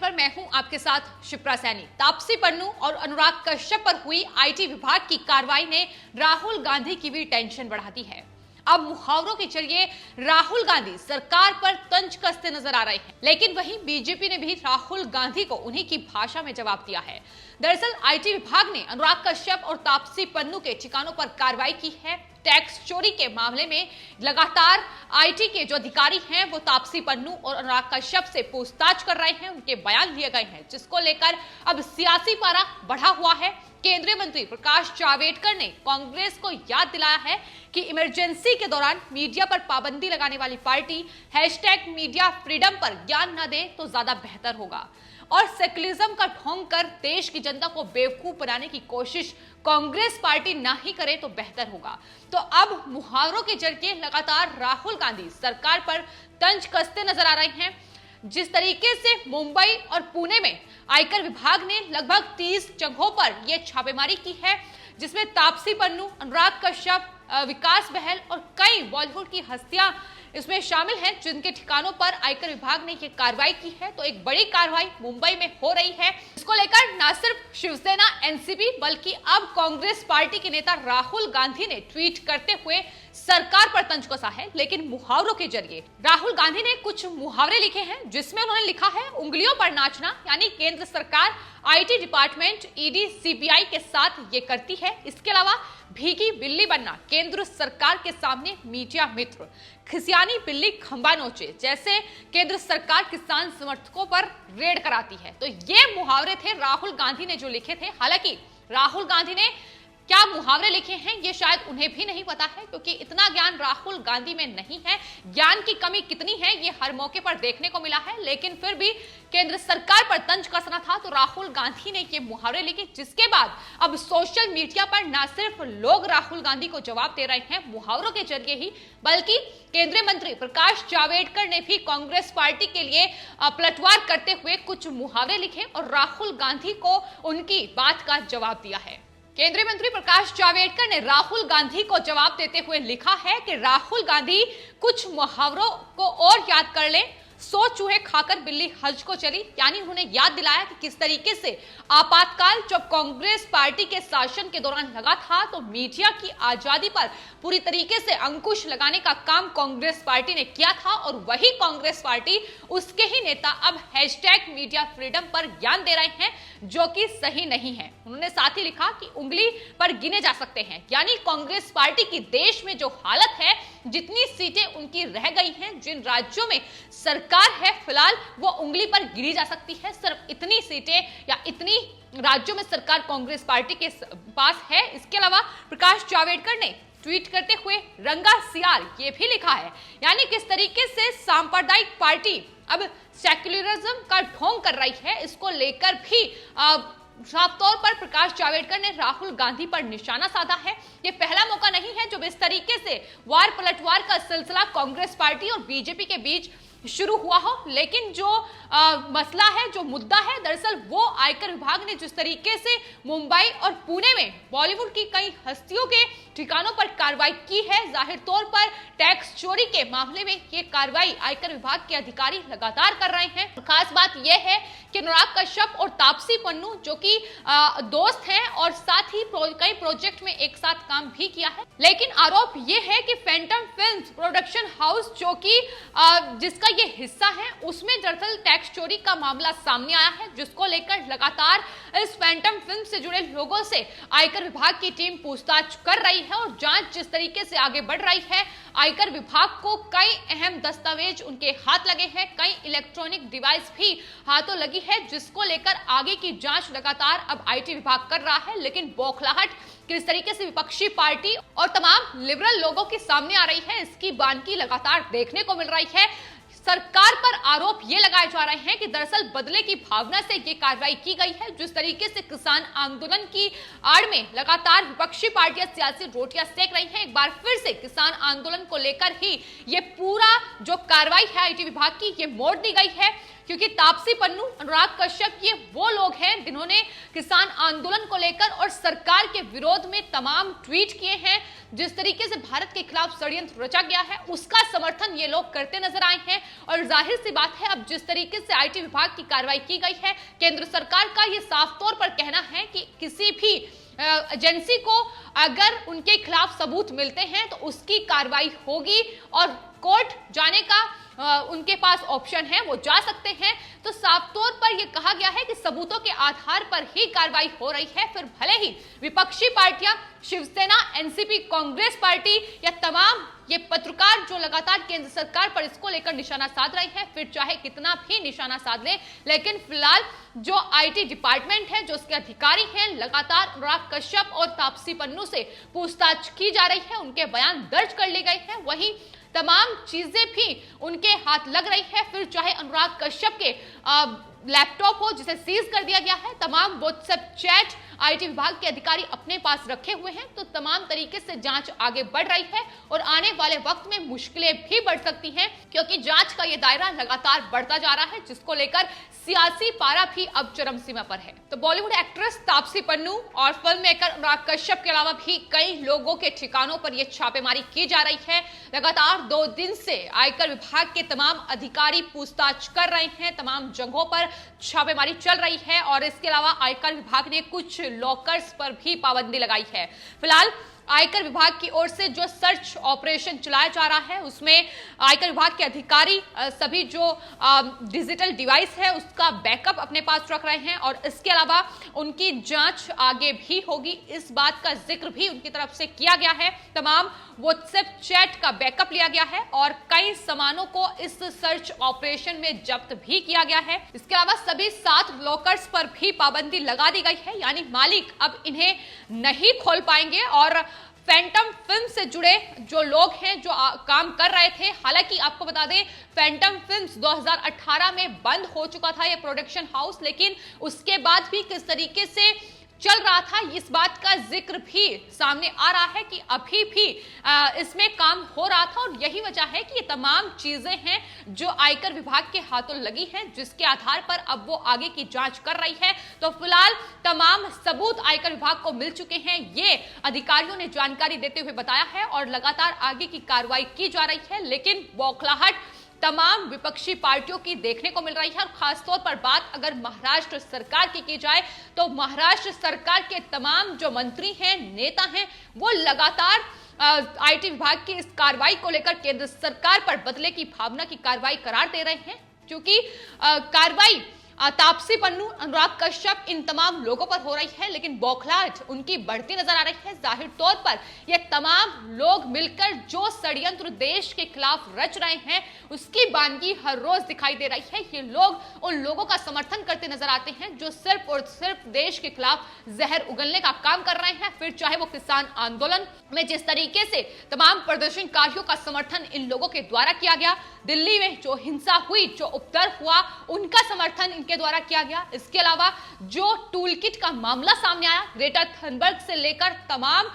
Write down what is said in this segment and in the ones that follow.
पर मैं हूं आपके साथ शिप्रा सैनी। तापसी पन्नू और अनुराग कश्यप पर हुई आईटी विभाग की कार्रवाई ने राहुल गांधी की भी टेंशन बढ़ा दी है। अब मुहावरों के जरिए राहुल गांधी सरकार पर तंज कसते नजर आ रहे हैं, लेकिन वहीं बीजेपी ने भी राहुल गांधी को उन्हीं की भाषा में जवाब दिया है। दरअसल आईटी विभाग ने अनुराग कश्यप और तापसी पन्नू के ठिकानों पर कार्रवाई की है। टैक्स चोरी के मामले में लगातार आईटी के जो अधिकारी हैं वो तापसी पन्नू और अनुराग कश्यप से पूछताछ कर रहे हैं। उनके बयान लिए गए हैं, जिसको लेकर अब सियासी पारा बढ़ा हुआ है। केंद्रीय मंत्री प्रकाश जावड़ेकर ने कांग्रेस को याद दिलाया है कि इमरजेंसी के दौरान मीडिया पर पाबंदी लगाने वाली पार्टी #मीडिया फ्रीडम पर ज्ञान न दे तो ज्यादा बेहतर होगा और सेकुलरिज्म का ढोंग कर देश की जनता को बेवकूफ बनाने की कोशिश कांग्रेस पार्टी ना ही करे तो बेहतर होगा। तो अब मुहावरों के जरिए लगातार राहुल गांधी सरकार पर तंज कसते नजर आ रहे हैं। जिस तरीके से मुंबई और पुणे में आयकर विभाग ने लगभग 30 जगहों पर यह छापेमारी की है, जिसमें तापसी पन्नू, अनुराग कश्यप, विकास बहल और कई बॉलीवुड की हस्तियां इसमें शामिल हैं, जिनके ठिकानों पर आयकर विभाग ने ये कार्रवाई की है। तो एक बड़ी कार्रवाई मुंबई में हो रही है। इसको लेकर न सिर्फ शिवसेना, एनसीपी बल्कि अब कांग्रेस पार्टी के नेता राहुल गांधी ने ट्वीट करते हुए सरकार पर तंज कसा है, लेकिन मुहावरों के जरिए। राहुल गांधी ने कुछ मुहावरे लिखे हैं, जिसमें उन्होंने लिखा है उंगलियों पर नाचना, यानी केंद्र सरकार आईटी डिपार्टमेंट, ईडी, सीबीआई के साथ ये करती है। इसके अलावा भीगी बिल्ली बनना, केंद्र सरकार के सामने मीडिया मित्र, खिसियानी बिल्ली खंबा नोचे, जैसे केंद्र सरकार किसान समर्थकों पर रेड कराती है। तो ये मुहावरे थे राहुल गांधी ने जो लिखे थे। हालांकि राहुल गांधी ने क्या मुहावरे लिखे हैं ये शायद उन्हें भी नहीं पता है, क्योंकि इतना ज्ञान राहुल गांधी में नहीं है। ज्ञान की कमी कितनी है ये हर मौके पर देखने को मिला है, लेकिन फिर भी केंद्र सरकार पर तंज कसना था तो राहुल गांधी ने ये मुहावरे लिखे, जिसके बाद अब सोशल मीडिया पर न सिर्फ लोग राहुल गांधी को जवाब दे रहे हैं मुहावरों के जरिए ही, बल्कि केंद्रीय मंत्री प्रकाश जावड़ेकर ने भी कांग्रेस पार्टी के लिए पलटवार करते हुए कुछ मुहावरे लिखे और राहुल गांधी को उनकी बात का जवाब दिया है। केंद्रीय मंत्री प्रकाश जावड़ेकर ने राहुल गांधी को जवाब देते हुए लिखा है कि राहुल गांधी कुछ मुहावरों को और याद कर लें। 100 चूहे खाकर बिल्ली हज को चली, यानी उन्होंने याद दिलाया कि किस तरीके से आपातकाल जब कांग्रेस पार्टी के शासन के दौरान लगा था तो मीडिया की आजादी पर पूरी तरीके से अंकुश लगाने का काम कांग्रेस पार्टी ने किया था और वही कांग्रेस पार्टी, उसके ही नेता अब #मीडिया फ्रीडम पर ज्ञान दे रहे हैं, जो कि सही नहीं है। उन्होंने साथ ही लिखा कि उंगली पर गिने जा सकते हैं, यानी कांग्रेस पार्टी की देश में जो हालत है, जितनी सीटें उनकी रह गई हैं, जिन राज्यों में सरकार है फिलहाल वो उंगली पर गिनी जा सकती है। सिर्फ इतनी सीटें या इतनी राज्यों में सरकार कांग्रेस पार्टी के पास है। इसके अलावा प्रकाश जावड़ेकर ने ट्वीट करते हुए रंगा सियार ये भी लिखा है, यानी किस तरीके से सांप्रदायिक पार्टी अब सेक्युलरिज्म का ढोंग कर रही है। इसको लेकर भी साफ तौर पर प्रकाश जावड़ेकर ने राहुल गांधी पर निशाना साधा है। ये पहला मौका नहीं है जब इस तरीके से वार पलटवार का सिलसिला कांग्रेस पार्टी और बीजेपी के बीच शुरू हुआ हो, लेकिन जो मसला है, जो मुद्दा है, दरअसल वो आयकर विभाग ने जिस तरीके से मुंबई और पुणे में बॉलीवुड की कई हस्तियों के ठिकानों पर कार्रवाई की है, जाहिर तौर पर टैक्स चोरी के मामले में ये कार्रवाई आयकर विभाग के अधिकारी लगातार कर रहे हैं। खास बात यह है कि अनुराग कश्यप और तापसी पन्नू जो कि दोस्त हैं और साथ ही कई प्रोजेक्ट में एक साथ काम भी किया है, लेकिन आरोप ये है कि फैंटम फिल्म्स प्रोडक्शन हाउस जो कि जिसका ये हिस्सा है, उसमें दरअसल टैक्स चोरी का मामला सामने आया है, जिसको लेकर लगातार इस फैंटम फिल्म से जुड़े लोगों से आयकर विभाग की टीम पूछताछ कर रही है और जांच जिस तरीके से आगे बढ़ रही है, आयकर विभाग को कई अहम दस्तावेज उनके हाथ लगे हैं, कई इलेक्ट्रॉनिक डिवाइस भी हाथों लगी है, जिसको लेकर आगे की जांच लगातार अब आईटी विभाग कर रहा है। लेकिन बौखलाहट किस तरीके से विपक्षी पार्टी और तमाम लिबरल लोगों के सामने आ रही है, इसकी बानगी लगातार देखने को मिल रही है। सरकार पर आरोप ये लगाए जा रहे हैं कि दरअसल बदले की भावना से ये कार्रवाई की गई है। जिस तरीके से किसान आंदोलन की आड़ में लगातार विपक्षी पार्टियां सियासी रोटियां सेक रही हैं, एक बार फिर से किसान आंदोलन को लेकर ही ये पूरा जो कार्रवाई है आईटी विभाग की, ये मोड़ दी गई है। क्योंकि तापसी पन्नू, अनुराग कश्यप ये वो लोग हैं जिन्होंने किसान आंदोलन को लेकर और सरकार के विरोध में तमाम ट्वीट किए हैं। जिस तरीके से भारत के खिलाफ षड्यंत्र रचा गया है उसका समर्थन ये लोग करते नजर आए हैं। और जाहिर सी बात है, अब जिस तरीके से आईटी विभाग की कार्रवाई की गई है, केंद्र सरकार का ये साफ तौर पर कहना है कि किसी भी एजेंसी को अगर उनके खिलाफ सबूत मिलते हैं तो उसकी कार्रवाई होगी और कोर्ट जाने का उनके पास ऑप्शन है, वो जा सकते हैं। तो साफ तौर पर यह कहा गया है कि सबूतों के आधार पर ही कार्रवाई हो रही है। फिर भले ही विपक्षी पार्टियां, शिवसेना, एनसीपी, कांग्रेस पार्टी या तमाम ये पत्रकार जो लगातार केंद्र सरकार पर इसको लेकर निशाना साध रही है, फिर चाहे कितना भी निशाना साध ले, लेकिन फिलहाल जो आईटी डिपार्टमेंट है, जो उसके अधिकारी हैं, लगातार अनुराग कश्यप और तापसी पन्नू से पूछताछ की जा रही है, उनके बयान दर्ज कर लिए गए हैं। वहीं तमाम चीजें भी उनके हाथ लग रही है। फिर चाहे अनुराग कश्यप के लैपटॉप हो जिसे सीज कर दिया गया है, तमाम व्हाट्सएप चैट आईटी विभाग के अधिकारी अपने पास रखे हुए हैं। तो तमाम तरीके से जांच आगे बढ़ रही है और आने वाले वक्त में मुश्किलें भी बढ़ सकती हैं, क्योंकि जांच का ये दायरा लगातार बढ़ता जा रहा है, जिसको लेकर सियासी पारा भी अब चरम सीमा पर है। तो बॉलीवुड एक्ट्रेस तापसी पन्नू और फिल्म मेकर अनुराग कश्यप के अलावा भी कई लोगों के ठिकानों पर यह छापेमारी की जा रही है। लगातार 2 दिन से आयकर विभाग के तमाम अधिकारी पूछताछ कर रहे हैं, तमाम जगहों पर छापेमारी चल रही है और इसके अलावा आयकर विभाग ने कुछ लॉकर्स पर भी पाबंदी लगाई है। फिलहाल आयकर विभाग की ओर से जो सर्च ऑपरेशन चलाया जा रहा है उसमें आयकर विभाग के अधिकारी सभी जो डिजिटल डिवाइस है उसका बैकअप अपने पास रख रहे हैं और इसके अलावा उनकी जांच आगे भी होगी, इस बात का जिक्र भी उनकी तरफ से किया गया है। तमाम व्हाट्सएप चैट का बैकअप लिया गया है और कई सामानों को इस सर्च ऑपरेशन में जब्त भी किया गया है। इसके अलावा सभी 7 लॉकर्स पर भी पाबंदी लगा दी गई है, यानी मालिक अब इन्हें नहीं खोल पाएंगे। और फैंटम फिल्म से जुड़े जो लोग हैं जो काम कर रहे थे, हालांकि आपको बता दें फैंटम फिल्म्स 2018 में बंद हो चुका था ये प्रोडक्शन हाउस, लेकिन उसके बाद भी किस तरीके से चल रहा था इस बात का जिक्र भी सामने आ रहा है कि अभी भी इसमें काम हो रहा था। और यही वजह है कि ये तमाम चीजें हैं जो आयकर विभाग के हाथों लगी हैं, जिसके आधार पर अब वो आगे की जांच कर रही है। तो फिलहाल तमाम सबूत आयकर विभाग को मिल चुके हैं, ये अधिकारियों ने जानकारी देते हुए बताया है और लगातार आगे की कार्रवाई की जा रही है। लेकिन बौखलाहट तमाम विपक्षी पार्टियों की देखने को मिल रही है और खासतौर पर बात अगर महाराष्ट्र सरकार की जाए तो महाराष्ट्र सरकार के तमाम जो मंत्री हैं, नेता हैं, वो लगातार आईटी विभाग की इस कार्रवाई को लेकर केंद्र सरकार पर बदले की भावना की कार्रवाई करार दे रहे हैं, क्योंकि कार्रवाई तापसी पन्नू, अनुराग कश्यप, इन तमाम लोगों पर हो रही है, लेकिन बौखलाहट उनकी बढ़ती नजर आ रही है। जाहिर तौर पर ये तमाम लोग मिलकर जो षड्यंत्र देश के खिलाफ रच रहे हैं उसकी बानगी हर रोज दिखाई दे रही है। ये लोग उन लोगों का समर्थन करते नजर आते हैं जो सिर्फ और सिर्फ देश के खिलाफ जहर उगलने का काम कर रहे हैं। फिर चाहे वो किसान आंदोलन में जिस तरीके से तमाम प्रदर्शनकारियों का समर्थन इन लोगों के द्वारा किया गया, दिल्ली में जो हिंसा हुई, जो उपद्रव हुआ, उनका समर्थन के द्वारा किया गया। इसके अलावा जो टूल किट का मामला सामने आया, ग्रेटा थनबर्ग से लेकर तमाम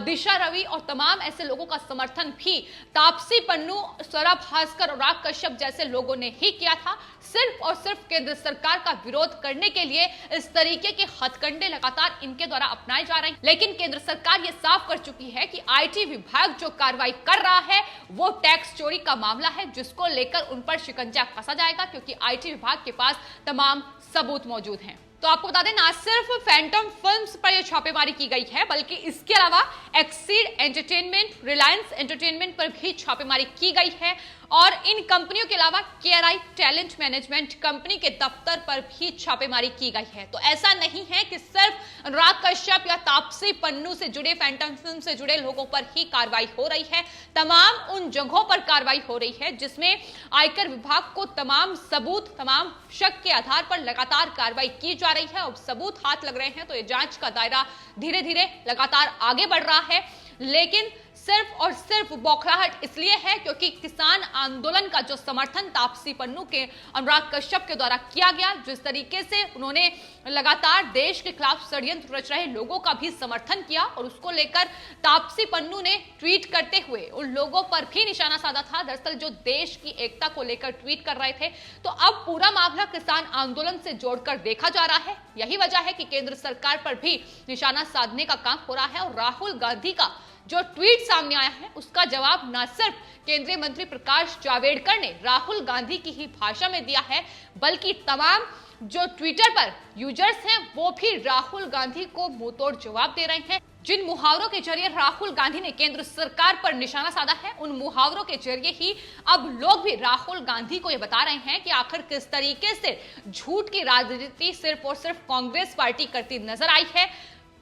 दिशा रवि और तमाम ऐसे लोगों का समर्थन भी तापसी पन्नू, स्वरा भास्कर और अनुराग कश्यप जैसे लोगों ने ही किया था, सिर्फ और सिर्फ केंद्र सरकार का विरोध करने के लिए। इस तरीके के हथकंडे लगातार इनके द्वारा अपनाए जा रहे हैं, लेकिन केंद्र सरकार यह साफ कर चुकी है कि आईटी विभाग जो कार्रवाई कर रहा है वो टैक्स चोरी का मामला है, जिसको लेकर उन पर शिकंजा कसा जाएगा, क्योंकि आईटी विभाग के पास तमाम सबूत मौजूद हैं। तो आपको बता दें, ना सिर्फ फैंटम फिल्म्स पर यह छापेमारी की गई है, बल्कि इसके अलावा एक्सीड एंटरटेनमेंट, रिलायंस एंटरटेनमेंट पर भी छापेमारी की गई है और इन कंपनियों के अलावा केआरआई टैलेंट मैनेजमेंट कंपनी के दफ्तर पर भी छापेमारी की गई है। तो ऐसा नहीं है कि सिर्फ अनुराग कश्यप या तापसी पन्नू से जुड़े, फैंटम फिल्म से जुड़े लोगों पर ही कार्रवाई हो रही है, तमाम उन जगहों पर कार्रवाई हो रही है जिसमें आयकर विभाग को तमाम सबूत, तमाम शक के आधार पर लगातार कार्रवाई की जा रही है। अब सबूत हाथ लग रहे हैं तो ये जांच का दायरा धीरे धीरे लगातार आगे बढ़ रहा है, लेकिन सिर्फ और सिर्फ बौखलाहट इसलिए है क्योंकि किसान आंदोलन का जो समर्थन तापसी पन्नू के अनुराग कश्यप के द्वारा किया गया, जिस तरीके से उन्होंने लगातार देश के खिलाफ षड्यंत्र रच रहे लोगों का भी समर्थन किया और उसको लेकर तापसी पन्नू ने ट्वीट करते हुए उन लोगों पर भी निशाना साधा था, दरअसल जो देश की एकता को लेकर ट्वीट कर रहे थे। तो अब पूरा मामला किसान आंदोलन से जोड़कर देखा जा रहा है। यही वजह है कि केंद्र सरकार पर भी निशाना साधने का काम हो रहा है और राहुल गांधी का जो ट्वीट सामने आया है उसका जवाब न सिर्फ केंद्रीय मंत्री प्रकाश जावड़ेकर ने राहुल गांधी की ही भाषा में दिया है, बल्कि तमाम जो ट्विटर पर यूजर्स हैं वो भी राहुल गांधी को मुंहतोड़ जवाब दे रहे हैं। जिन मुहावरों के जरिए राहुल गांधी ने केंद्र सरकार पर निशाना साधा है, उन मुहावरों के जरिए ही अब लोग भी राहुल गांधी को यह बता रहे हैं कि आखिर किस तरीके से झूठ की राजनीति सिर्फ और सिर्फ कांग्रेस पार्टी करती नजर आई है।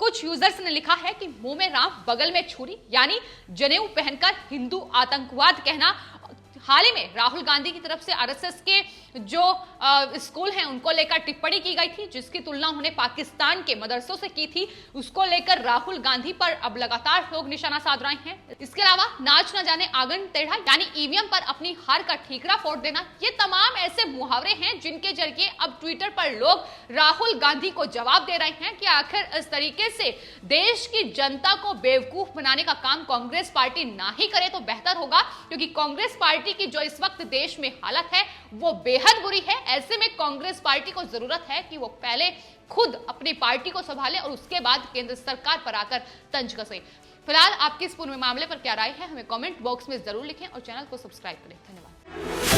कुछ यूजर्स ने लिखा है कि मुंह में राम बगल में छुरी, यानी जनेऊ पहनकर हिंदू आतंकवाद कहना। हाल ही में राहुल गांधी की तरफ से आरएसएस के जो स्कूल हैं उनको लेकर टिप्पणी की गई थी, जिसकी तुलना उन्होंने पाकिस्तान के मदरसों से की थी। उसको लेकर राहुल गांधी पर अब लगातार लोग निशाना साध रहे हैं। इसके अलावा नाच न जाने आंगन टेढ़ा, यानी ईवीएम पर अपनी हार का ठीकरा फोड़ देना, ये तमाम ऐसे मुहावरे हैं जिनके जरिए अब ट्विटर पर लोग राहुल गांधी को जवाब दे रहे हैं कि आखिर इस तरीके से देश की जनता को बेवकूफ बनाने का काम कांग्रेस पार्टी ना ही करे तो बेहतर होगा, क्योंकि कांग्रेस पार्टी की जो इस वक्त देश में हालत है वो बेहद बुरी है। ऐसे में कांग्रेस पार्टी को जरूरत है कि वो पहले खुद अपनी पार्टी को संभाले और उसके बाद केंद्र सरकार पर आकर तंज कसे। फिलहाल आपकी इस पूरे मामले पर क्या राय है हमें कमेंट बॉक्स में जरूर लिखें और चैनल को सब्सक्राइब करें। धन्यवाद।